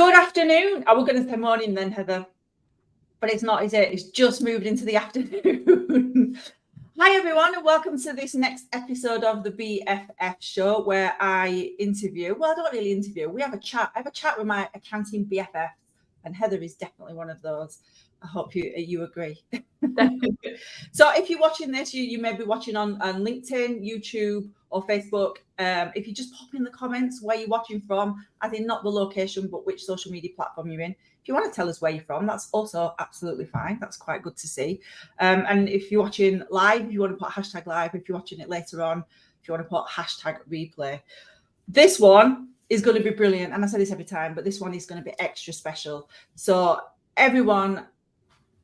Good afternoon. I was going to say morning then, Heather, but it's not, is it? It's just moved into the afternoon. Hi, everyone, and welcome to this next episode of the BFF show where I interview. Well, I don't really interview. We have a chat. I have a chat with my accounting BFFs, and Heather is definitely one of those. I hope you agree. So if you're watching this, you may be watching on LinkedIn, YouTube, or Facebook. If you just pop in the comments where you're watching from, as in not the location, but which social media platform you're in. If you want to tell us where you're from, that's also absolutely fine. That's quite good to see. And if you're watching live, if you want to put hashtag live, if you're watching it later on, if you want to put hashtag replay. This one is going to be brilliant. And I say this every time, but this one is going to be extra special. So everyone,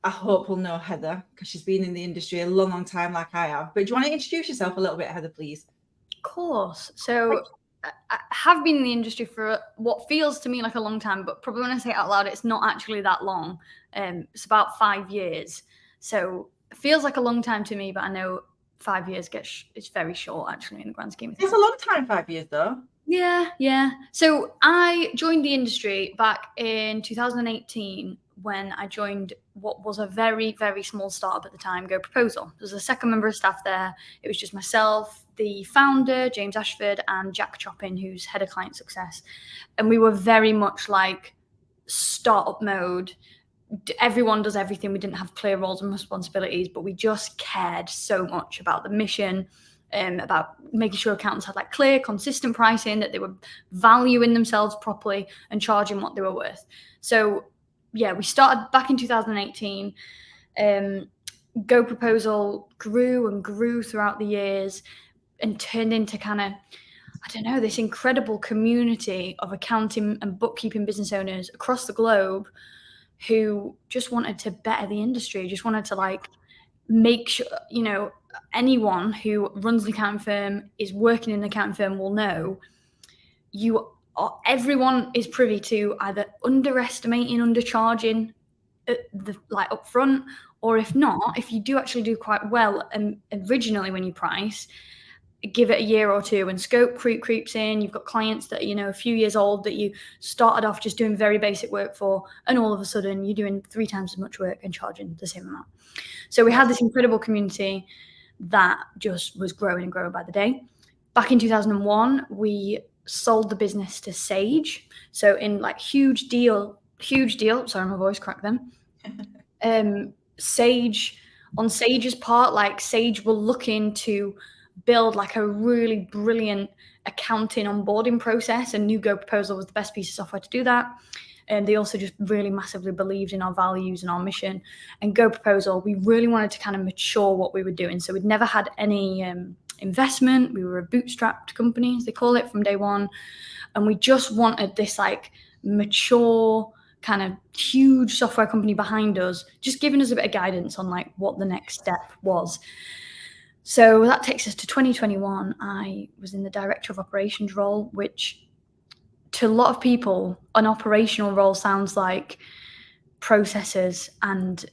I hope will know Heather because she's been in the industry a long, long time like I have. But do you want to introduce yourself a little bit, Heather, please? Of course. So I have been in the industry for what feels to me like a long time, but probably when I say it out loud, it's not actually that long. It's about 5 years. So it feels like a long time to me, but I know 5 years it's very short actually in the grand scheme of things. It's a long time, 5 years though. Yeah. So I joined the industry back in 2018 when I joined what was a very, very small startup at the time, Go Proposal. There was a second member of staff there. It was just myself, the founder, James Ashford, and Jack Choppin, who's head of client success. And we were very much like startup mode. Everyone does everything. We didn't have clear roles and responsibilities, but we just cared so much about the mission, about making sure accountants had like clear, consistent pricing, that they were valuing themselves properly and charging what they were worth. So yeah, we started back in 2018. Go Proposal grew and grew throughout the years and turned into kind of, I don't know, this incredible community of accounting and bookkeeping business owners across the globe who just wanted to better the industry, just wanted to like make sure, you know, anyone who runs an accounting firm, is working in an accounting firm will know everyone is privy to either underestimating, undercharging like up front, or if not, if you do actually do quite well and originally when you price, give it a year or two and scope creeps in. You've got clients that, you know, a few years old that you started off just doing very basic work for, and all of a sudden you're doing 3 times as much work and charging the same amount. So we had this incredible community that just was growing and growing by the day. Back in 2001, we sold the business to Sage. So in like huge deal, sorry, my voice cracked then. Sage, on Sage's part, like Sage were looking to build like a really brilliant accounting onboarding process, and New Go Proposal was the best piece of software to do that. And they also just really massively believed in our values and our mission. And Go Proposal, we really wanted to kind of mature what we were doing. So we'd never had any investment. We were a bootstrapped company, as they call it, from day one. And we just wanted this like mature kind of huge software company behind us, just giving us a bit of guidance on like what the next step was. So that takes us to 2021. I was in the director of operations role, which to a lot of people, an operational role sounds like processes and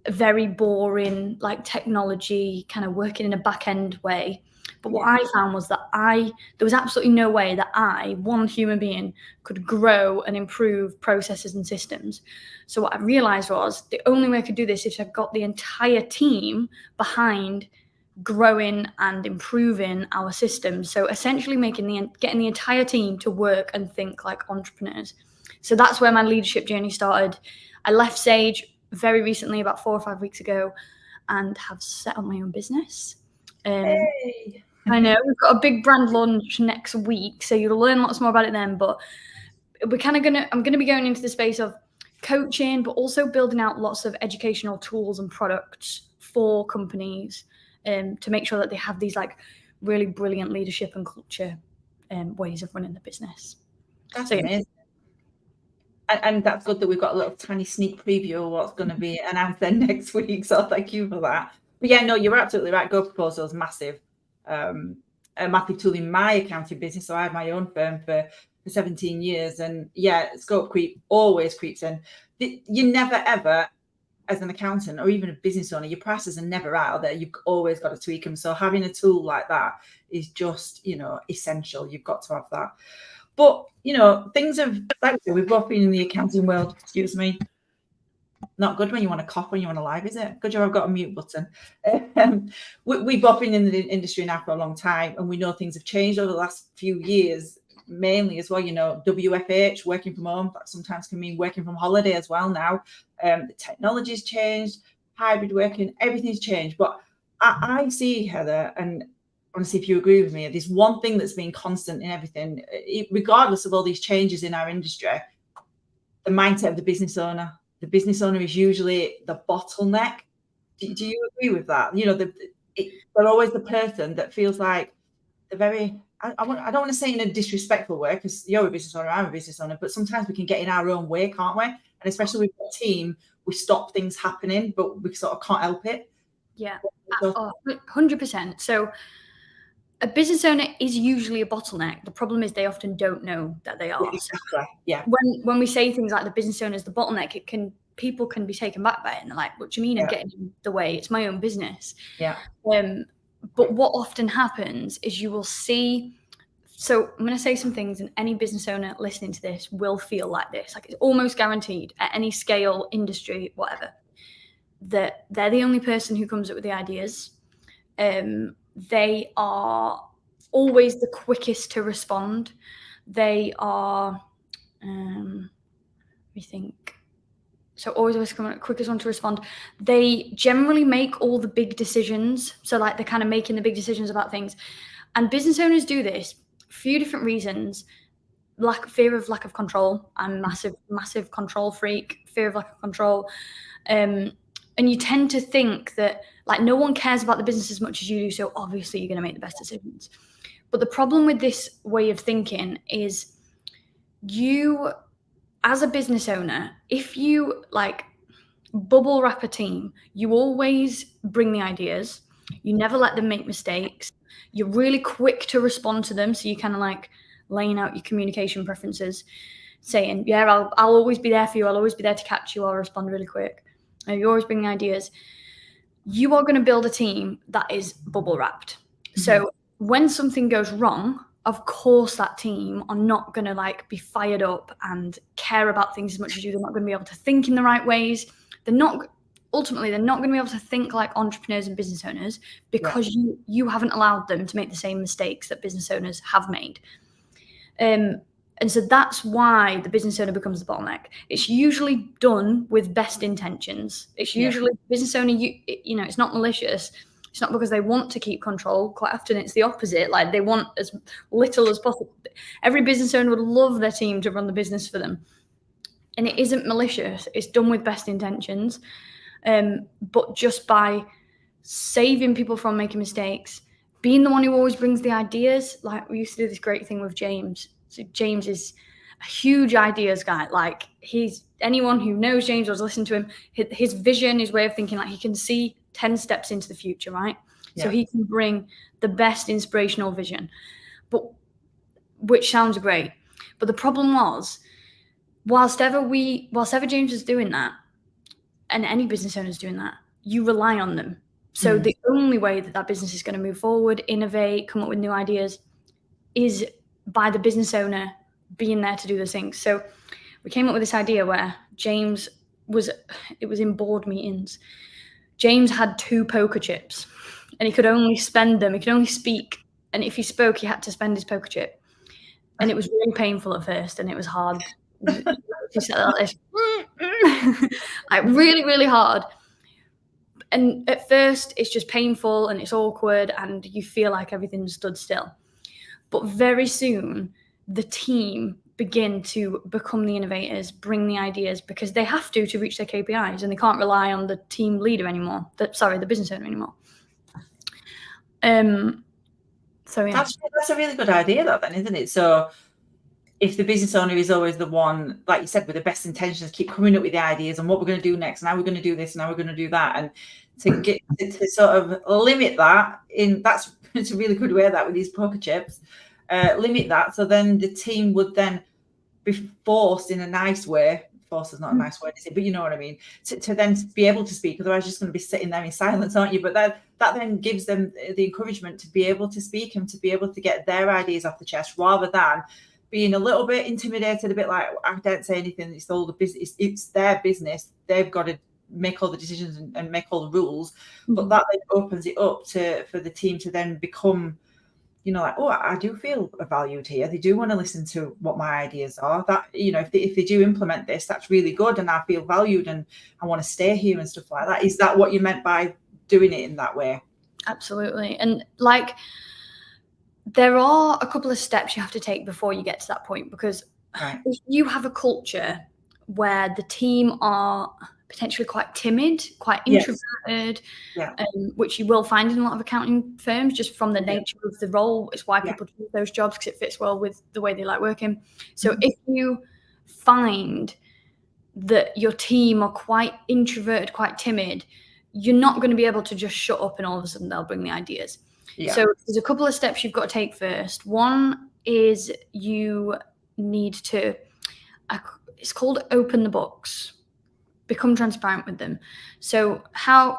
very boring, like technology, kind of working in a back end way. But what I found was that there was absolutely no way that one human being, could grow and improve processes and systems. So what I realized was the only way I could do this is if I got the entire team behind growing and improving our systems. So essentially getting the entire team to work and think like entrepreneurs. So that's where my leadership journey started. I left Sage very recently, about 4 or 5 weeks ago, and have set up my own business. Hey. I know we've got a big brand launch next week, so you'll learn lots more about it then. But I'm gonna be going into the space of coaching, but also building out lots of educational tools and products for companies to make sure that they have these like really brilliant leadership and culture ways of running the business. That's amazing. And that's good that we've got a little tiny sneak preview of what's going to be announced then next week. So thank you for that. But yeah, no, you're absolutely right. Go Proposal is massive. A massive tool in my accounting business. So I had my own firm for 17 years. And yeah, scope creep always creeps in. You never ever, as an accountant or even a business owner, your prices are never out there. You've always got to tweak them. So having a tool like that is just, essential. You've got to have that. But, you know, things have, like we said, we've both been in the accounting world, excuse me. Not good when you want to cough when you're on a live, is it? Good job I've got a mute button. We've both been in the industry now for a long time, and we know things have changed over the last few years, mainly as well. You know, WFH, working from home, that sometimes can mean working from holiday as well now. The technology's changed, hybrid working, everything's changed. But I see, Heather, and I want to see if you agree with me, there's one thing that's been constant in everything, regardless of all these changes in our industry, the mindset of the business owner. The business owner is usually the bottleneck. Do you agree with that? You know, they're always the person that feels like they're very, I don't want to say in a disrespectful way, because you're a business owner, I'm a business owner, but sometimes we can get in our own way, can't we? And especially with a team, we stop things happening, but we sort of can't help it. Yeah, 100%. So a business owner is usually a bottleneck. The problem is they often don't know that they are. Yeah, exactly. Yeah. When we say things like the business owner is the bottleneck, people can be taken back by it, and they're like, "What do you mean I'm getting in the way? It's my own business." Yeah. But what often happens is you will see. So I'm going to say some things, and any business owner listening to this will feel like this. Like, it's almost guaranteed at any scale, industry, whatever, that they're the only person who comes up with the ideas. They are always the quickest to respond. They are, we think, so always come quickest one to respond. They generally make all the big decisions. So like they're kind of making the big decisions about things. And business owners do this for a few different reasons. Fear of lack of control. I'm massive control freak, fear of lack of control. And you tend to think that like no one cares about the business as much as you do, so obviously you're going to make the best decisions. But the problem with this way of thinking is you, as a business owner, if you like bubble wrap a team, you always bring the ideas. You never let them make mistakes. You're really quick to respond to them, so you kind of like laying out your communication preferences, saying, yeah, I'll always be there for you. I'll always be there to catch you. I'll respond really quick. You always bring the ideas. You are going to build a team that is bubble wrapped. Mm-hmm. So when something goes wrong, of course that team are not going to like be fired up and care about things as much as you. They're not going to be able to think in the right ways. They're not going to be able to think like entrepreneurs and business owners, because you haven't allowed them to make the same mistakes that business owners have made. And so that's why the business owner becomes the bottleneck. It's usually done with best intentions. It's usually business owner, you know, it's not malicious. It's not because they want to keep control. Quite often it's the opposite. Like they want as little as possible. Every business owner would love their team to run the business for them. And it isn't malicious. It's done with best intentions. But just by saving people from making mistakes, being the one who always brings the ideas. Like we used to do this great thing with James. So James is a huge ideas guy. Like anyone who knows James or has listened to him, his vision, his way of thinking, like he can see 10 steps into the future, right? Yeah. So he can bring the best inspirational vision, which sounds great. But the problem was, whilst ever James is doing that, and any business owner is doing that, you rely on them. So the only way that business is going to move forward, innovate, come up with new ideas is by the business owner being there to do those things. So we came up with this idea where it was in board meetings. James had 2 poker chips and he could only spend them. He could only speak. And if he spoke, he had to spend his poker chip. And it was really painful at first and it was hard. He said like this, like really, really hard. And at first it's just painful and it's awkward and you feel like everything stood still. But very soon the team begin to become the innovators, bring the ideas, because they have to reach their KPIs and they can't rely on the team leader anymore. The business owner anymore. So yeah. That's a really good idea though then, isn't it? So if the business owner is always the one, like you said, with the best intentions, keep coming up with the ideas and what we're going to do next, and how we're going to do this and how we're going to do that, and to get to sort of limit that it's a really good way of that with these poker chips, limit that. So then the team would then be forced in a nice way. Force is not a nice word, is it? But you know what I mean. To then be able to speak, otherwise you're just going to be sitting there in silence, aren't you? But that then gives them the encouragement to be able to speak and to be able to get their ideas off the chest, rather than being a little bit intimidated, a bit like, I don't say anything, it's all the business, it's their business, they've got to make all the decisions and make all the rules. But that then opens it up for the team to then become, like, oh, I do feel valued here. They do want to listen to what my ideas are. That, if they do implement this, that's really good, and I feel valued, and I want to stay here and stuff like that. Is that what you meant by doing it in that way? Absolutely. And like, there are a couple of steps you have to take before you get to that point, because if you have a culture where the team are potentially quite timid, quite introverted, which you will find in a lot of accounting firms just from the nature of the role. It's why people choose those jobs, because it fits well with the way they like working. So if you find that your team are quite introverted, quite timid, you're not going to be able to just shut up and all of a sudden they'll bring the ideas. So there's a couple of steps you've got to take first. One is you need to, it's called open the books. Become transparent with them. So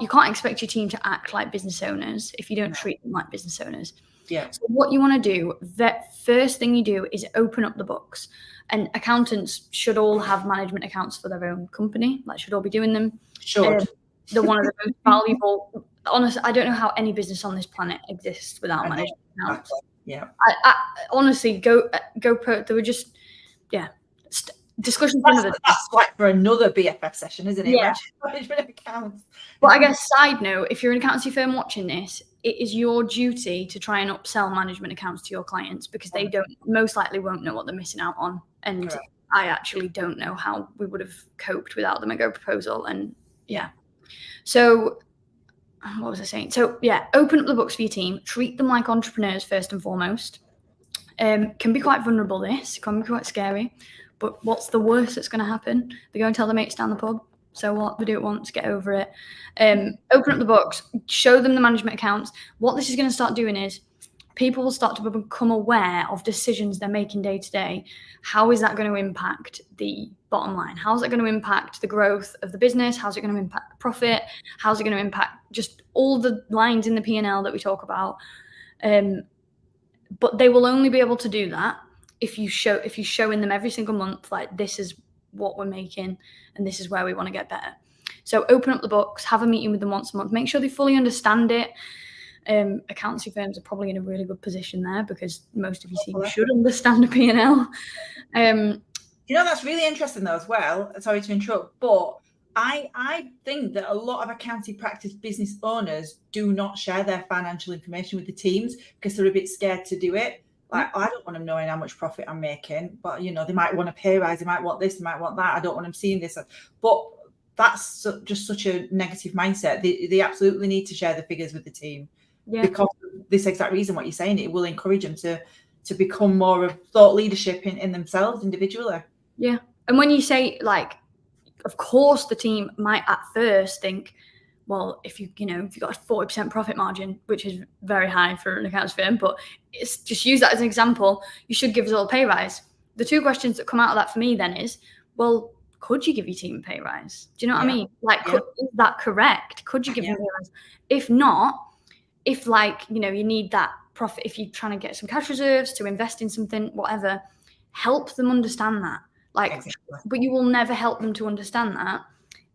you can't expect your team to act like business owners if you don't treat them like business owners. So what you want to do, the first thing you do is open up the books. And accountants should all have management accounts for their own company. Like, should all be doing them. They're one of the most valuable. Honestly, I don't know how any business on this planet exists without management accounts. I honestly there were just discussions. That's like for another BFF session, isn't it? Management accounts. But I guess, side note, if you're an accountancy firm watching this, it is your duty to try and upsell management accounts to your clients, because they most likely won't know what they're missing out on. And I actually don't know how we would have coped without the Mego proposal. And so what was I saying? So open up the books for your team. Treat them like entrepreneurs first and foremost. Can be quite vulnerable, this can be quite scary. But what's the worst that's going to happen? They go and tell their mates down the pub. So what? They do it once, get over it. Open up the books, show them the management accounts. What this is going to start doing is people will start to become aware of decisions they're making day to day. How is that going to impact the bottom line? How is it going to impact the growth of the business? How's it going to impact the profit? How's it going to impact just all the lines in the P&L that we talk about? But they will only be able to do that if you show in them every single month, like, this is what we're making and this is where we want to get better. So open up the books, have a meeting with them once a month, make sure they fully understand it. Accountancy firms are probably in a really good position there, because most of your team should understand a P&L. That's really interesting though as well. Sorry to interrupt, but I think that a lot of accounting practice business owners do not share their financial information with the teams because they're a bit scared to do it. Like, I don't want them knowing how much profit I'm making, but they might want a pay rise, they might want this, they might want that. I don't want them seeing this. But that's just such a negative mindset. They absolutely need to share the figures with the team, because of this exact reason, what you're saying. It will encourage them to become more of thought leadership in themselves individually. Yeah. And when you say, like, of course the team might at first think, well, if you've got a 40% profit margin, which is very high for an accounts firm, but it's just use that as an example, you should give us all a pay rise. The two questions that come out of that for me then is, well, could you give your team a pay rise? Do you know what I mean? Like, is that correct? Could you give them a pay rise? If not, if you need that profit, if you're trying to get some cash reserves to invest in something, whatever, help them understand that. But you will never help them to understand that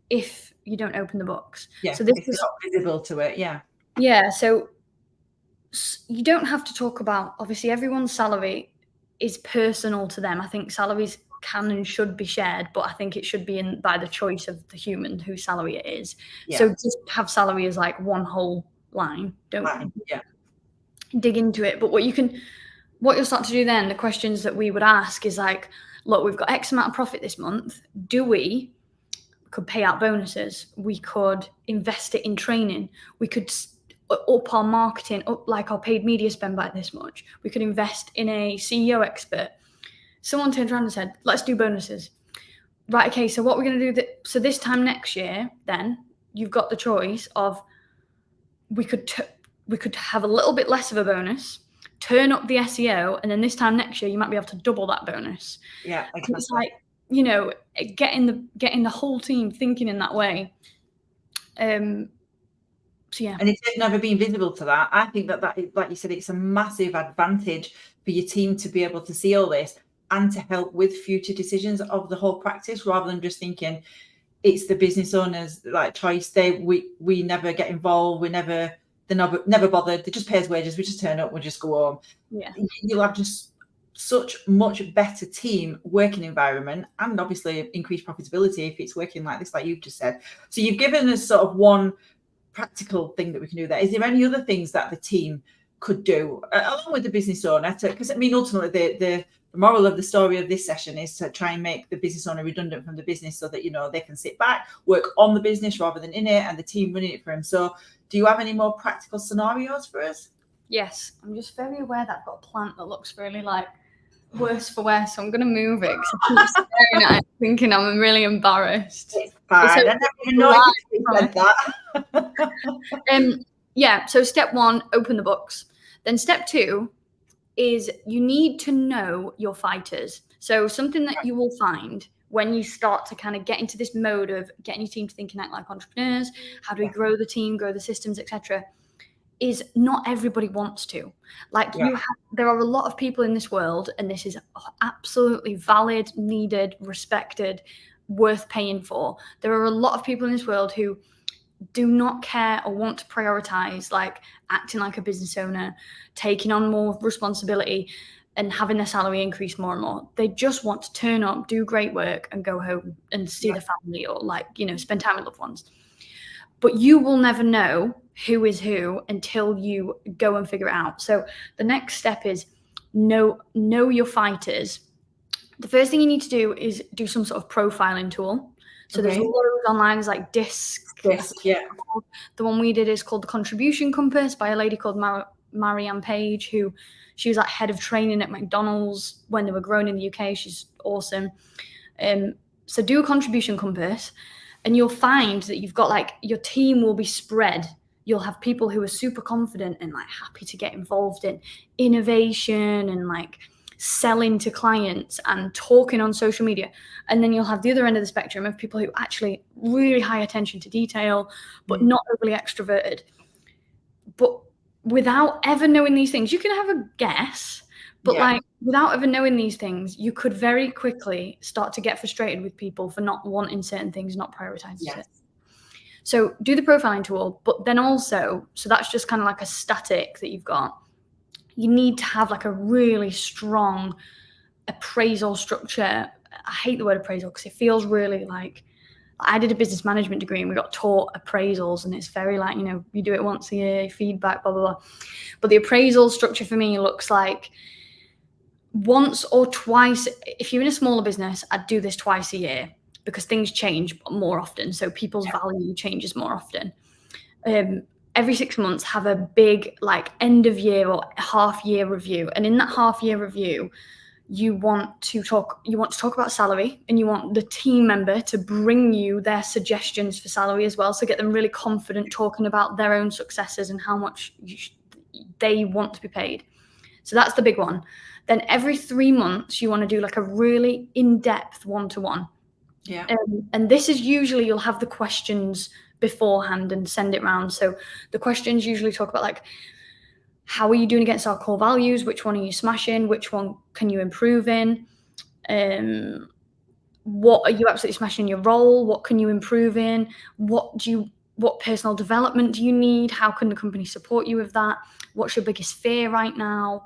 if you don't open the books. So this is not visible to it. So you don't have to talk about, obviously everyone's salary is personal to them. I think salaries can and should be shared, but I think it should be by the choice of the human whose salary it is. So just have salary as like one whole line. Don't dig into it. But what you'll start to do then, the questions that we would ask is like, look, we've got X amount of profit this month. We could pay out bonuses. We could invest it in training. We could up our marketing, up like our paid media spend by this much. We could invest in a CEO expert. Someone turned around and said, let's do bonuses. Right, okay, so what we're going to do, so this time next year, then you've got the choice of, we could have a little bit less of a bonus, turn up the SEO, and then this time next year, you might be able to double that bonus. Exactly. It's like, getting the whole team thinking in that way. And if they've never been visible to that, I think that is, like you said, it's a massive advantage for your team to be able to see all this. and to help with future decisions of the whole practice, rather than just thinking it's the business owner's like choice. We never get involved. They're never bothered. They just pay us wages. We just turn up. We just go home. Yeah. You'll have just such much better team working environment, and obviously increased profitability if it's working like this, like you've just said. So you've given us sort of one practical thing that we can do there. Is there any other things that the team could do along with the business owner? Because I mean, ultimately, the moral of the story of this session is to try and make the business owner redundant from the business, so that they can sit back, work on the business rather than in it, and the team running it for him. So, do you have any more practical scenarios for us? Yes, I'm just very aware that I've got a plant that looks really like worse for wear, so I'm going to move it because I keep staring at it, thinking I'm really embarrassed. It's fine. I never even know you said that. Yeah. So step 1, open the books. Then step 2 is you need to know your fighters. So something that you will find when you start to kind of get into this mode of getting your team to think and act like entrepreneurs, how do we grow the team, grow the systems, etc., is not everybody wants to. Like there are a lot of people in this world, and this is absolutely valid, needed, respected, worth paying for. There are a lot of people in this world who do not care or want to prioritize like acting like a business owner, taking on more responsibility, and having their salary increase more and more. They just want to turn up, do great work, and go home and see the family, or spend time with loved ones. But you will never know who is who until you go and figure it out. So the next step is know your fighters. The first thing you need to do is do some sort of profiling tool. So there's loads online, there's like DISC. Yeah. The one we did is called the Contribution Compass by a lady called Marianne Page, she was like head of training at McDonald's when they were growing in the UK. She's awesome. So do a Contribution Compass, and you'll find that you've got like your team will be spread. You'll have people who are super confident and like happy to get involved in innovation and like selling to clients and talking on social media. And then you'll have the other end of the spectrum of people who actually really high attention to detail, but not overly extroverted. But without ever knowing these things, you can have a guess, but like without ever knowing these things, you could very quickly start to get frustrated with people for not wanting certain things, not prioritizing it. So do the profiling tool, but then also, so that's just kind of like a static that you've got. You need to have like a really strong appraisal structure. I hate the word appraisal because it feels really like, I did a business management degree and we got taught appraisals, and it's very like, you do it once a year, feedback, blah, blah, blah. But the appraisal structure for me looks like once or twice. If you're in a smaller business, I'd do this twice a year because things change more often. So people's value changes more often. Every 6 months, have a big like end of year or half year review. And in that half year review, you want to talk about salary, and you want the team member to bring you their suggestions for salary as well. So get them really confident talking about their own successes and how much they want to be paid. So that's the big one. Then every 3 months, you want to do like a really in-depth one-to-one. Yeah. And this is usually, you'll have the questions beforehand and send it round. So the questions usually talk about like, how are you doing against our core values? Which one are you smashing? Which one can you improve in? What are you absolutely smashing in your role? What can you improve in? What personal development do you need? How can the company support you with that? What's your biggest fear right now?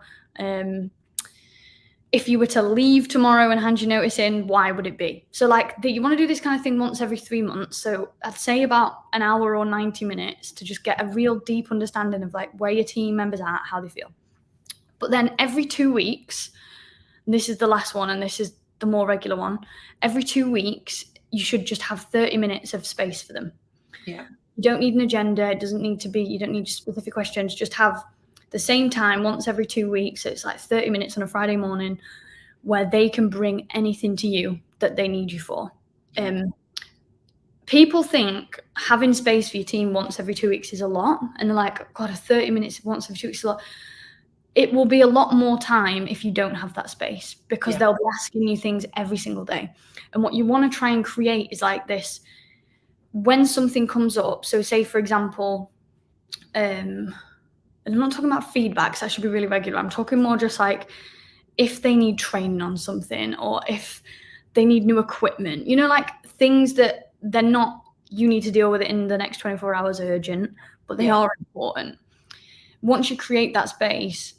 If you were to leave tomorrow and hand your notice in, why would it be? So like you want to do this kind of thing once every 3 months. So I'd say about an hour or 90 minutes to just get a real deep understanding of like where your team members are at, how they feel. But then every 2 weeks, and this is the last one, and this is the more regular one, every 2 weeks, you should just have 30 minutes of space for them. Yeah. You don't need an agenda. It doesn't need to be, you don't need specific questions. Just have the same time once every 2 weeks. So it's like 30 minutes on a Friday morning where they can bring anything to you that they need you for. People think having space for your team once every 2 weeks is a lot. And they're like, God, 30 minutes once every 2 weeks is a lot. It will be a lot more time if you don't have that space, because they'll be asking you things every single day. And what you want to try and create is like this, when something comes up. So say, for example, and I'm not talking about feedback, so that should be really regular. I'm talking more just like if they need training on something or if they need new equipment, you know, like things that they're not, you need to deal with it in the next 24 hours urgent, but they are important. Once you create that space,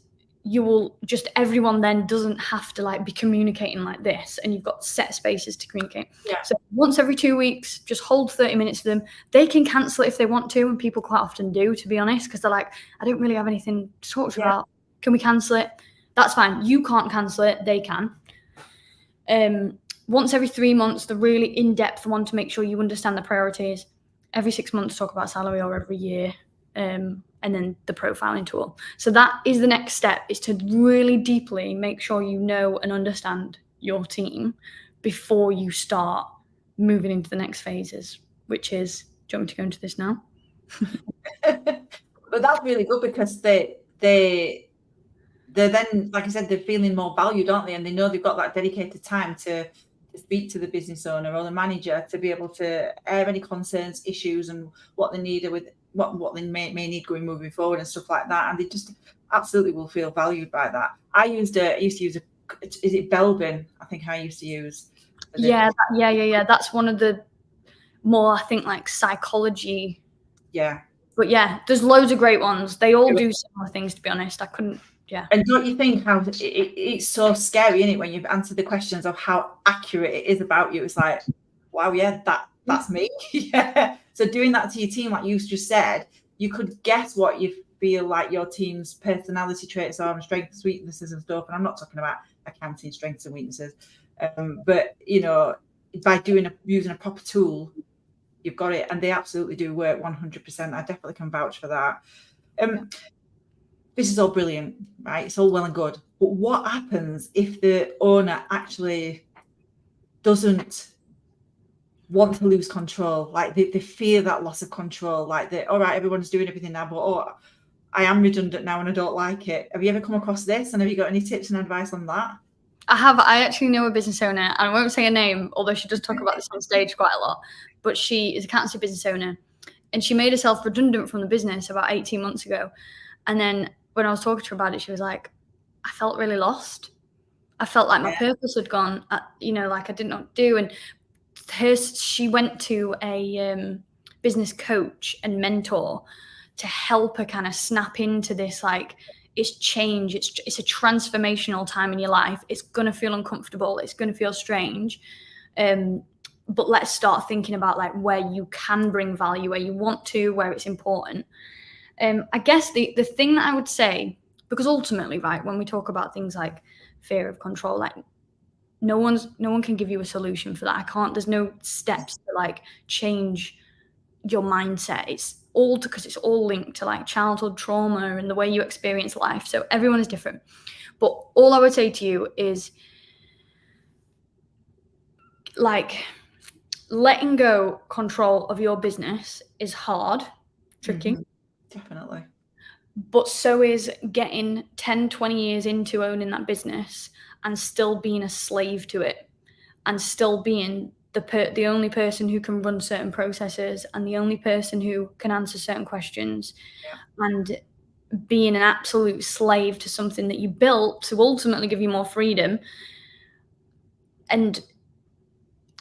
you will just, everyone then doesn't have to like be communicating like this, and you've got set spaces to communicate. So once every 2 weeks, just hold 30 minutes for them. They can cancel it if they want to, and people quite often do, to be honest, because they're like, I don't really have anything to talk to you about. Can we cancel it? That's fine. You can't cancel it. They can. Once every 3 months, the really in-depth one to make sure you understand the priorities. Every 6 months, talk about salary, or every year. And then the profiling tool. So that is the next step, is to really deeply make sure you know and understand your team before you start moving into the next phases, which is, do you want me to go into this now? But that's really good, because they're then, like I said, they're feeling more valued, aren't they? And they know they've got that dedicated time to speak to the business owner or the manager to be able to air any concerns, issues, and what they need with what they may need moving forward and stuff like that. And they just absolutely will feel valued by that. I used to use is it Belbin? I think I used to use. Yeah. That's one of the more, I think, like psychology. Yeah. But yeah, there's loads of great ones. They all do similar things, to be honest. I couldn't. Yeah. And don't you think how it's so scary, isn't it, when you've answered the questions of how accurate it is about you? It's like, wow, yeah, that's me. Yeah. So doing that to your team, like you just said, you could guess what you feel like your team's personality traits are, and strengths, weaknesses, and stuff. And I'm not talking about accounting strengths and weaknesses, but you know, by using a proper tool, you've got it, and they absolutely do work 100%. I definitely can vouch for that. This is all brilliant, right? It's all well and good. But what happens if the owner actually doesn't want to lose control? Like they fear that loss of control. Like all right, everyone's doing everything now, but I am redundant now and I don't like it. Have you ever come across this? And have you got any tips and advice on that? I have. I actually know a business owner, and I won't say her name, although she does talk about this on stage quite a lot. But she is a accountancy business owner, and she made herself redundant from the business about 18 months ago. And then when I was talking to her about it, she was like, I felt really lost. I felt like my purpose had gone, like I didn't know what to do. And she went to a business coach and mentor to help her kind of snap into this, like, it's change. It's a transformational time in your life. It's going to feel uncomfortable. It's going to feel strange. But let's start thinking about like where you can bring value, where you want to, where it's important. I guess the thing that I would say, because ultimately, right, when we talk about things like fear of control, like no one can give you a solution for that. There's no steps to like change your mindset. It's all because it's all linked to like childhood trauma and the way you experience life. So everyone is different. But all I would say to you is like letting go control of your business is hard, tricky. Mm-hmm. Definitely. But so is getting 10, 20 years into owning that business and still being a slave to it, and still being the only person who can run certain processes and the only person who can answer certain questions, and being an absolute slave to something that you built to ultimately give you more freedom. And,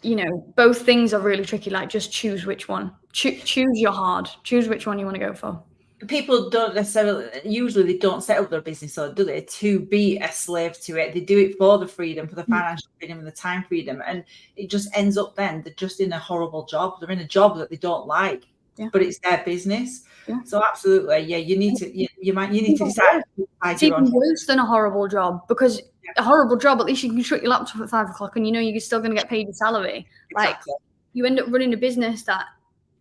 you know, both things are really tricky. Like, just choose which one. Choose your hard. Choose which one you want to go for. People don't necessarily, usually they don't set up their business, or do they, to be a slave to it. They do it for the freedom, for the financial freedom and the time freedom. And it just ends up then they're just in a horrible job. They're in a job that they don't like, but it's their business. So absolutely, you need to, you need to decide. It's even worse than a horrible job, because a horrible job, at least you can shut your laptop at 5 o'clock and you know you're still going to get paid your salary. Exactly. Like, you end up running a business that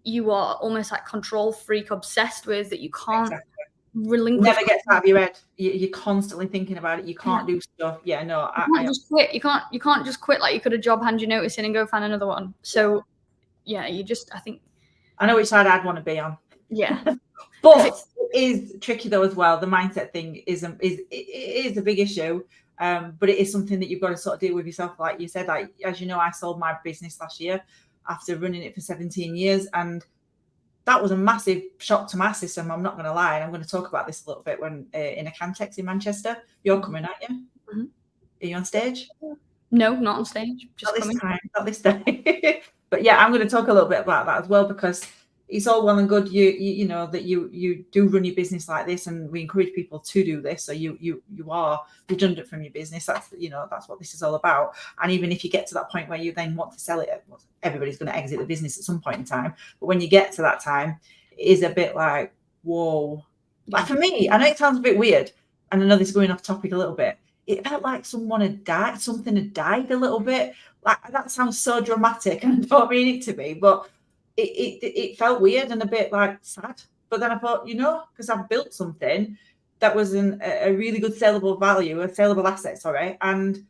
you are almost like control freak obsessed with, that you can't relinquish. Never gets out of your head. You're constantly thinking about it. You can't do stuff. You can't just quit. You can't just quit like you could a job, hand your notice in and go find another one. So I think I know which side I'd want to be on. Yeah. But it is tricky though as well. The mindset thing is a big issue. But it is something that you've got to sort of deal with yourself. Like you said, like, as you know, I sold my business last year after running it for 17 years. And that was a massive shock to my system. I'm not going to lie. And I'm going to talk about this a little bit when in a Cantex in Manchester. You're coming, aren't you? Mm-hmm. Are you on stage? No, not on stage. Just not this time. But yeah, I'm going to talk a little bit about that as well, because it's all well and good you know that you do run your business like this, and we encourage people to do this. So you are redundant from your business. That's that's what this is all about. And even if you get to that point where you then want to sell it, everybody's going to exit the business at some point in time. But when you get to that time, it is a bit like, whoa. Like for me, I know it sounds a bit weird, and I know this is going off topic a little bit. It felt like someone had died, something had died a little bit. Like, that sounds so dramatic, and I don't mean it to be, but it felt weird and a bit like sad. But then I thought, because I've built something that was a really good saleable asset, and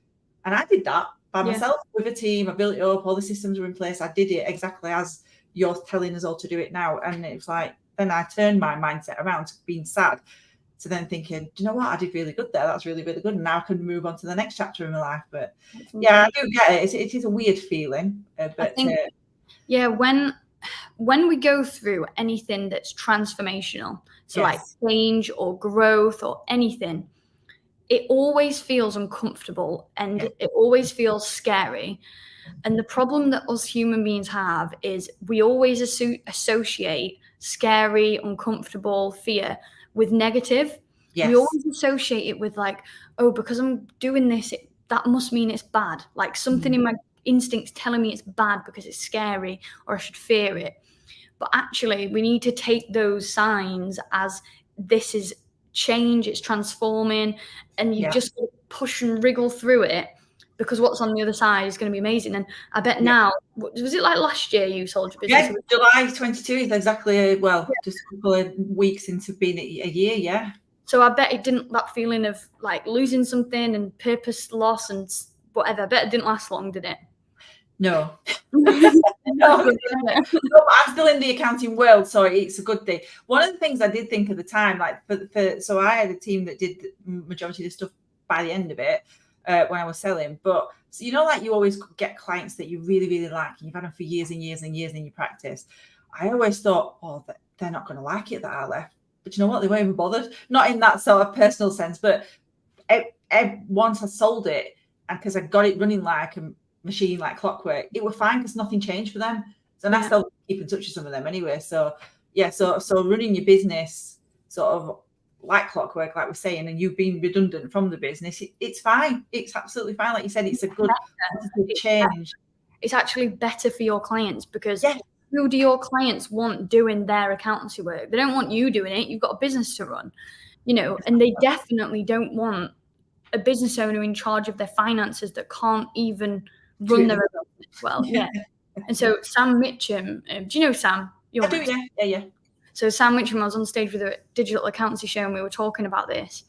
I did that by myself with a team. I built it up, all the systems were in place. I did it exactly as you're telling us all to do it now. And it was like, then I turned my mindset around to being sad, to then thinking, do you know what? I did really good there. That's really, really good. And now I can move on to the next chapter in my life. But yeah, I do get it. It is a weird feeling. But I think, when we go through anything that's transformational, so like change or growth or anything, it always feels uncomfortable and it always feels scary. And the problem that us human beings have is we always associate scary, uncomfortable, fear with negative. We always associate it with like, oh, because I'm doing this, that must mean it's bad. Like something in my instincts telling me it's bad because it's scary or I should fear it. But actually, we need to take those signs as this is change, it's transforming, and you just push and wriggle through it, because what's on the other side is going to be amazing. And I bet now, was it like last year you sold your business? Yeah, July 22 is exactly, just a couple of weeks into being a year, So I bet that feeling of like losing something and purpose loss and whatever, I bet it didn't last long, did it? No. No, I'm still in the accounting world, so it's a good thing. One of the things I did think at the time, like so I had a team that did the majority of the stuff by the end of it when I was selling. But so like you always get clients that you really, really like, and you've had them for years and years and years in your practice. I always thought, oh, they're not going to like it that I left. But you know what? They weren't even bothered. Not in that sort of personal sense, but once I sold it, and because I got it running like a machine, like clockwork, it was fine because nothing changed for them. So I still keep in touch with some of them anyway. So so running your business sort of like clockwork, like we're saying, and you've been redundant from the business, it's fine. It's absolutely fine. Like you said, it's a good change. It's actually better for your clients, because who do your clients want doing their accountancy work? They don't want you doing it. You've got a business to run, and they definitely don't want a business owner in charge of their finances that can't even run their own business well. And so Sam Mitchum, do you know Sam? I do, yeah. So Sam Mitchum, I was on stage with a digital accountancy show and we were talking about this.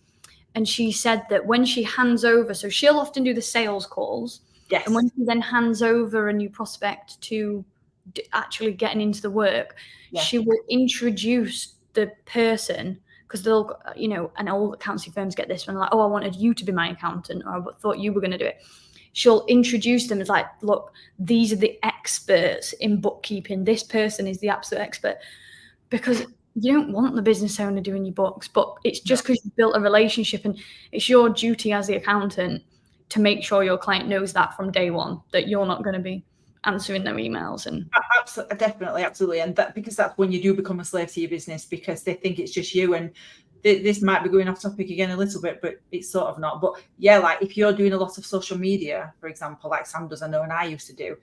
And she said that when she hands over, so she'll often do the sales calls. Yes. And when she then hands over a new prospect to actually getting into the work, she will introduce the person, because they'll, and all accountancy firms get this one, like, oh, I wanted you to be my accountant, or I thought you were going to do it. She'll introduce them as like, look, these are the experts in bookkeeping. This person is the absolute expert, because you don't want the business owner doing your books, but it's just because you've built a relationship, and it's your duty as the accountant to make sure your client knows that from day one, that you're not going to be answering their emails. And absolutely, and that, because that's when you do become a slave to your business, because they think it's just you. And this might be going off topic again a little bit, but it's sort of not. But like if you're doing a lot of social media, for example, like Sam does, I know, and I used to do,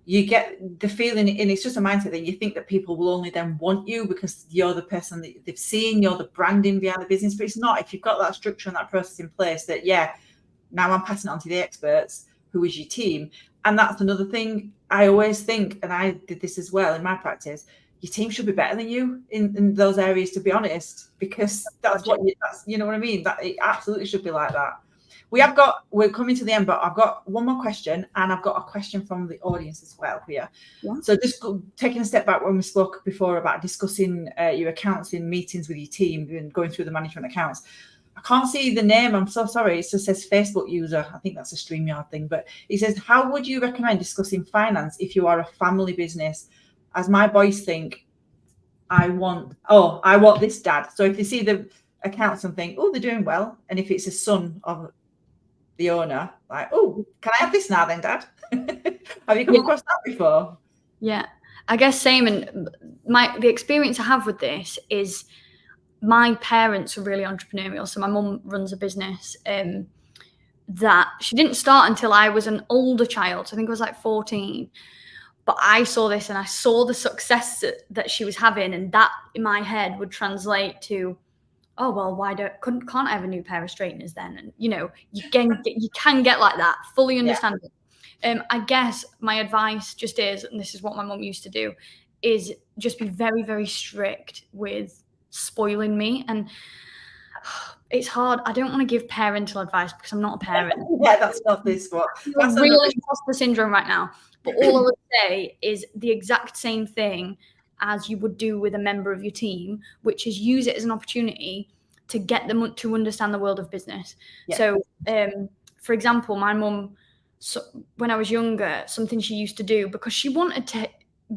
you get the feeling, and it's just a mindset that you think that people will only then want you because you're the person that they've seen, you're the branding behind the business. But it's not. If you've got that structure and that process in place, that now I'm passing it on to the experts, who is your team. And that's another thing I always think, and I did this as well in my practice, your team should be better than you in those areas, to be honest, because that's you know what I mean? That it absolutely should be like that. We're coming to the end, but I've got one more question, and I've got a question from the audience as well here. So just taking a step back, when we spoke before about discussing your accounts in meetings with your team and going through the management accounts, I can't see the name. I'm so sorry. It just says Facebook user. I think that's a StreamYard thing. But it says, how would you recommend discussing finance if you are a family business? As my boys think, I want this, Dad. So if they see the accounts and think, oh, they're doing well. And if it's a son of the owner, like, oh, can I have this now then, Dad? Have you come across that before? Yeah, I guess same. And the experience I have with this is my parents are really entrepreneurial. So my mum runs a business that she didn't start until I was an older child. So I think I was like 14. But I saw this and I saw the success that she was having, and that in my head would translate to, oh well, can't I have a new pair of straighteners then? And you can get like that. Fully understand it. I guess my advice just is, and this is what my mum used to do, is just be very, very strict with spoiling me. And it's hard. I don't want to give parental advice because I'm not a parent. Yeah, that's not this one. That's real imposter syndrome right now. But all I would say is the exact same thing as you would do with a member of your team, which is use it as an opportunity to get them to understand the world of business. Yeah. So, for example, my mum, when I was younger, something she used to do, because she wanted to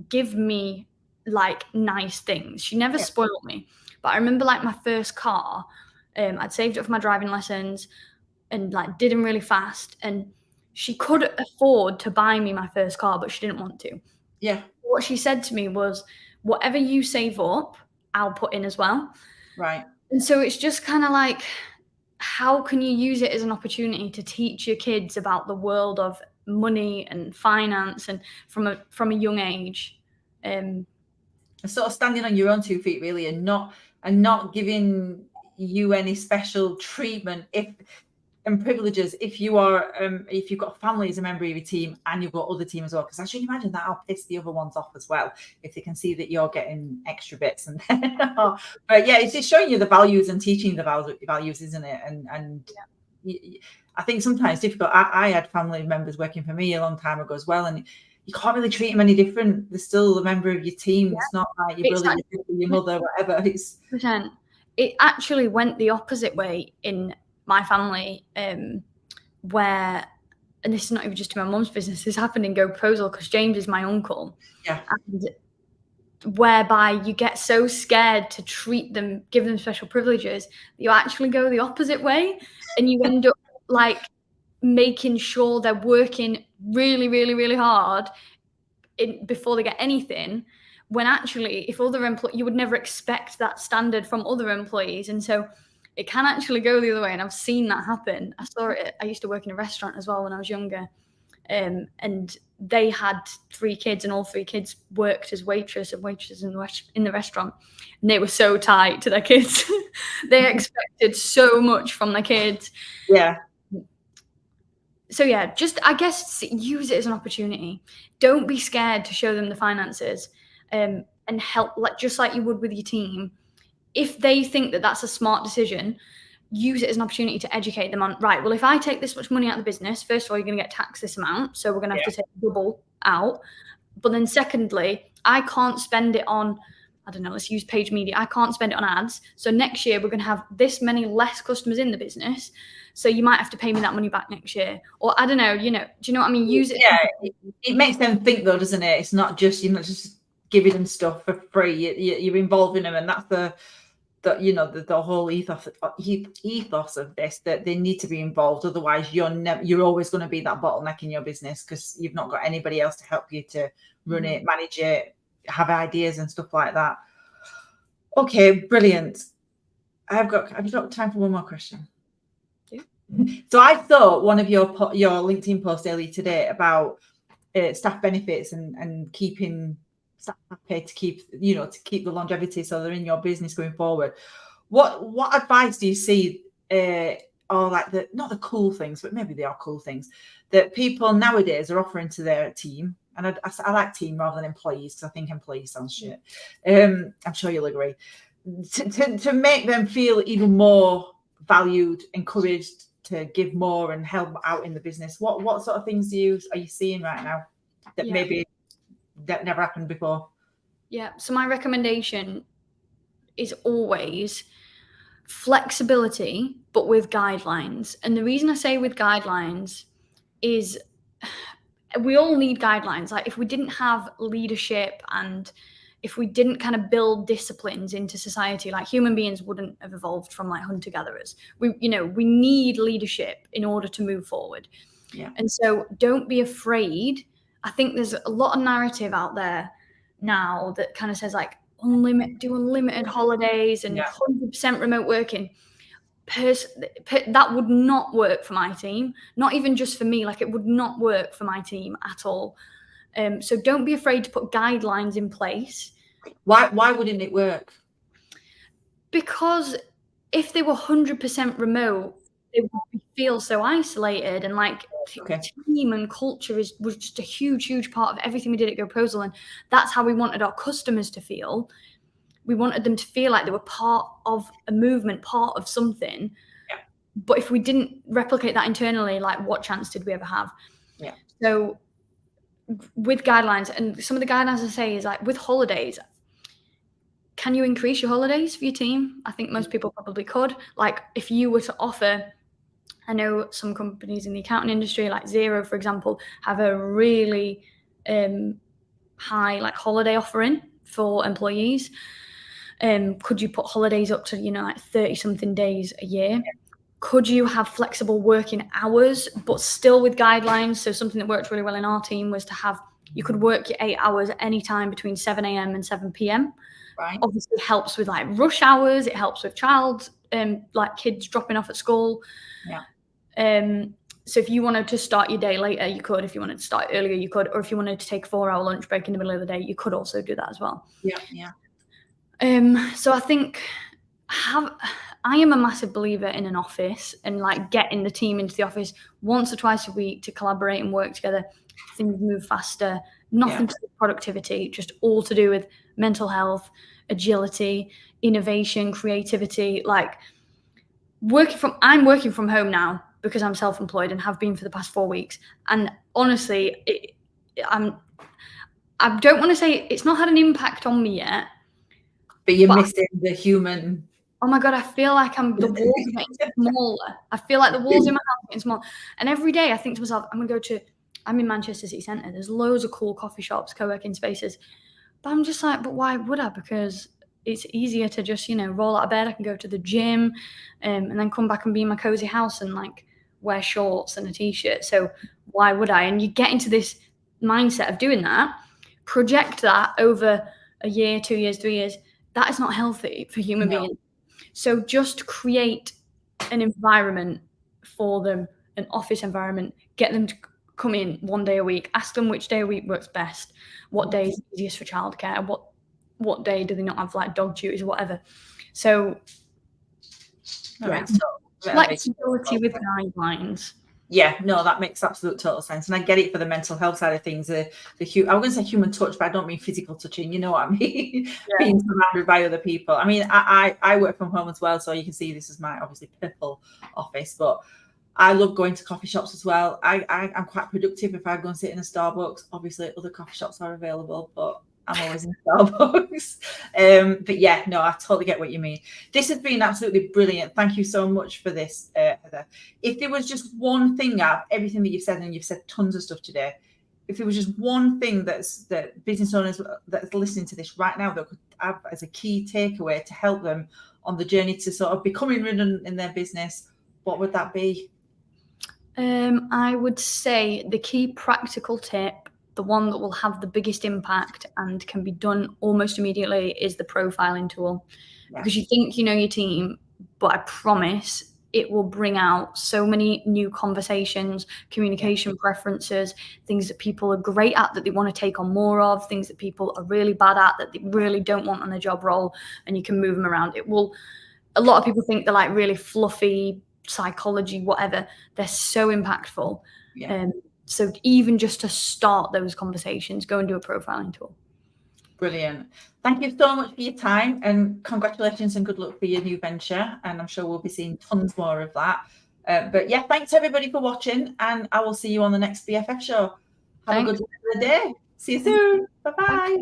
give me like nice things. She never spoiled me. But I remember like my first car, I'd saved up for my driving lessons and like did them really fast. And she could afford to buy me my first car, but she didn't want to. Yeah. What she said to me was, whatever you save up, I'll put in as well. Right. And so it's just kind of like, how can you use it as an opportunity to teach your kids about the world of money and finance, and from a young age? Sort of standing on your own 2 feet, really, and not giving you any special treatment and privileges if you've got a family as a member of your team and you've got other team as well, because I should imagine that'll piss the other ones off as well if they can see that you're getting extra bits. And but yeah, it's just showing you the values and teaching the values, isn't it? And I think sometimes it's difficult. I had family members working for me a long time ago as well, and you can't really treat them any different. They're still a member of your team. Yeah. It's not like your brother, your mother, whatever. It actually went the opposite way in my family, where, and this is not even just in my mum's business, this happened in Go Proposal because James is my uncle. Yeah. And whereby you get so scared to treat them, give them special privileges, you actually go the opposite way, and you end up like making sure they're working really, really, really hard before they get anything, when actually if other you would never expect that standard from other employees. And so it can actually go the other way, and I've seen that happen. I saw it. I used to work in a restaurant as well when I was younger, and they had 3 kids, and all 3 kids worked as waitresses in the restaurant, and they were so tight to their kids. They expected so much from their kids. Yeah. So yeah, just I guess use it as an opportunity. Don't be scared to show them the finances, and help, just like you would with your team. If they think that that's a smart decision, use it as an opportunity to educate them on, right, well, if I take this much money out of the business, first of all, you're going to get taxed this amount, so we're going to have to take double out. But then secondly, I can't spend it on, I don't know, let's use paid media. I can't spend it on ads. So next year, we're going to have this many less customers in the business. So you might have to pay me that money back next year. Or I don't know, do you know what I mean? Use it. Yeah, it makes them think though, doesn't it? It's not just, you're not just giving them stuff for free. You're involving them, and that's the whole ethos of this, that they need to be involved. Otherwise, you're always going to be that bottleneck in your business because you've not got anybody else to help you to run it, manage it, have ideas and stuff like that. Okay, brilliant. Have you got time for one more question? Yeah. So I saw one of your LinkedIn posts earlier today about staff benefits and keeping staff happy, to keep the longevity so they're in your business going forward. What advice do you see, or like not the cool things, but maybe they are cool things that people nowadays are offering to their team? And I like team rather than employees, because I think employees sounds shit. I'm sure you'll agree. To make them feel even more valued, encouraged to give more and help out in the business. What sort of things are you seeing right now that maybe that never happened before? Yeah. So my recommendation is always flexibility, but with guidelines. And the reason I say with guidelines is we all need guidelines. Like if we didn't have leadership and if we didn't kind of build disciplines into society, like human beings wouldn't have evolved from like hunter-gatherers. We need leadership in order to move forward. Yeah. And so don't be afraid. I think there's a lot of narrative out there now that kind of says like unlimited holidays and 100% remote working. That would not work for my team, not even just for me. Like, it would not work for my team at all. So don't be afraid to put guidelines in place. Why wouldn't it work? Because if they were 100% remote, they would feel so isolated, and like team and culture was just a huge part of everything we did at GoProposal, and that's how we wanted our customers to feel. We wanted them to feel like they were part of a movement, part of something. Yeah. But if we didn't replicate that internally, like, what chance did we ever have? Yeah. So with guidelines, and some of the guidelines I say is like with holidays, can you increase your holidays for your team? I think most people probably could. Like, if you were to offer, I know some companies in the accounting industry, like Xero, for example, have a really high like holiday offering for employees. Could you put holidays up to, like 30 something days a year? Yeah. Could you have flexible working hours, but still with guidelines? So something that worked really well in our team was to have, you could work your 8 hours at any time between 7 a.m. and 7 p.m. Right. Obviously it helps with like rush hours. It helps with like kids dropping off at school. Yeah. So if you wanted to start your day later, you could. If you wanted to start earlier, you could. Or if you wanted to take a 4-hour lunch break in the middle of the day, you could also do that as well. Yeah, yeah. So I think I am a massive believer in an office and like getting the team into the office once or twice a week to collaborate and work together. Things move faster. Nothing to do with productivity, just all to do with mental health, agility, innovation, creativity. Like, I'm working from home now because I'm self-employed and have been for the past 4 weeks. And honestly, I don't want to say it's not had an impact on me yet. But you're missing the human. Oh my God, I feel like the walls are getting smaller. I feel like the walls in my house are getting smaller. And every day I think to myself, I'm in Manchester City Centre. There's loads of cool coffee shops, co-working spaces. But I'm just like, but why would I? Because it's easier to just, roll out of bed. I can go to the gym and then come back and be in my cozy house and like wear shorts and a t-shirt. So why would I? And you get into this mindset of doing that, project that over a year, 2 years, 3 years. That is not healthy for human beings. So just create an environment for them, an office environment, get them to come in 1 day a week, ask them which day a week works best, what day is easiest for childcare, what day do they not have like dog duties or whatever. So flexibility with guidelines. Yeah, no, that makes absolute total sense. And I get it for the mental health side of things. I was going to say human touch, but I don't mean physical touching. You know what I mean? Yeah. Being surrounded by other people. I mean, I work from home as well. So you can see this is my obviously purple office, but I love going to coffee shops as well. I'm quite productive if I go and sit in a Starbucks. Obviously, other coffee shops are available, but I'm always in Starbucks. But yeah, no, I totally get what you mean. This has been absolutely brilliant. Thank you so much for this, Heather. If there was just one thing out of everything that you've said, and you've said tons of stuff today, if there was just one thing that business owners that's listening to this right now that could have as a key takeaway to help them on the journey to sort of becoming redundant in their business, what would that be? I would say the key practical tip, the one that will have the biggest impact and can be done almost immediately, is the profiling tool. Yeah. Because you think you know your team, but I promise it will bring out so many new conversations, communication preferences, things that people are great at that they want to take on more of, things that people are really bad at that they really don't want on a job role, and you can move them around. A lot of people think they're like really fluffy, psychology, whatever. They're so impactful. Yeah. So even just to start those conversations, go and do a profiling tool. Brilliant. Thank you so much for your time, and congratulations and good luck for your new venture. And I'm sure we'll be seeing tons more of that. But yeah, thanks everybody for watching, and I will see you on the next BFF show. Have a good day. See you soon. Bye-bye. Bye.